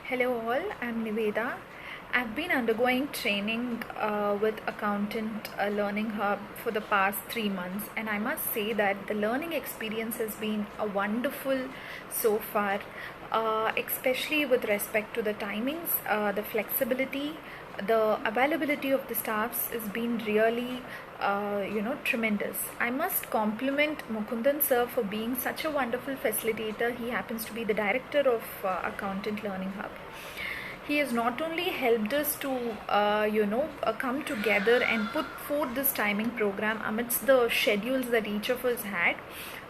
Hello all, I'm Niveda. I've been undergoing training with Accountant Learning Hub for the past 3 months, and I must say that the learning experience has been a wonderful so far, especially with respect to the timings, the flexibility, the availability of the staffs has been really tremendous. I must compliment Mukundan sir for being such a wonderful facilitator. He happens to be the director of Accountant Learning Hub. He has not only helped us to come together and put forth this timing program amidst the schedules that each of us had,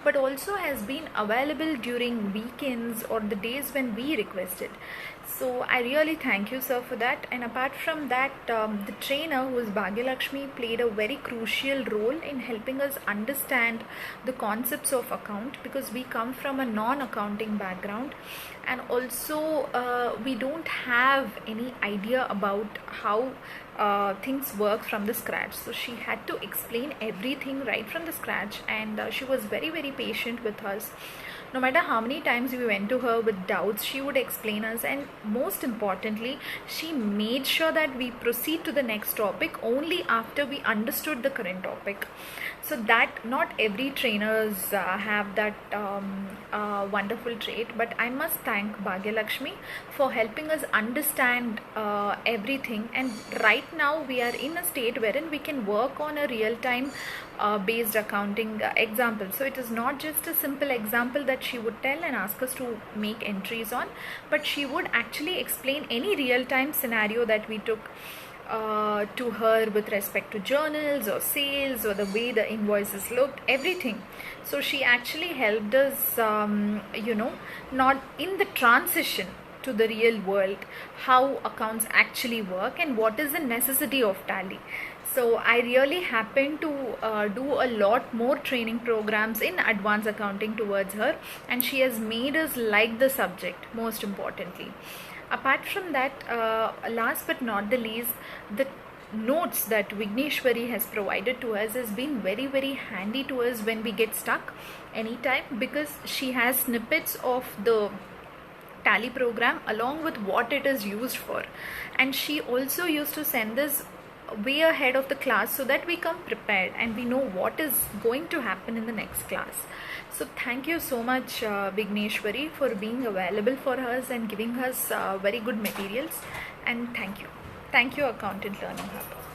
but also has been available during weekends or the days when we requested. So I really thank you, sir, for that. And apart from that, the trainer, who is Bhagyalakshmi, played a very crucial role in helping us understand the concepts of account, because we come from a non-accounting background, and also we don't have any idea about how things work from the scratch. So she had to explain everything right from the scratch, and she was very, very patient with us. No matter how many times we went to her with doubts, she would explain us, and most importantly, she made sure that we proceed to the next topic only after we understood the current topic. So that not every trainers have that wonderful trait, but I must thank Bhagyalakshmi for helping us understand everything. And right now we are in a state wherein we can work on a real-time based accounting example. So it is not just a simple example that she would tell and ask us to make entries on, but she would actually explain any real-time scenario that we took to her with respect to journals or sales or the way the invoices looked, everything. So she actually helped us not in the transition to the real world, how accounts actually work and what is the necessity of tally. So I really happen to do a lot more training programs in advanced accounting towards her, and she has made us like the subject, most importantly. Apart from that, last but not the least, the notes that Vigneshwari has provided to us has been very, very handy to us when we get stuck anytime, because she has snippets of the tally program along with what it is used for, and she also used to send this way ahead of the class so that we come prepared and we know what is going to happen in the next class. So thank you so much, Vigneshwari, for being available for us and giving us very good materials, and thank you, Accountant Learning Hub.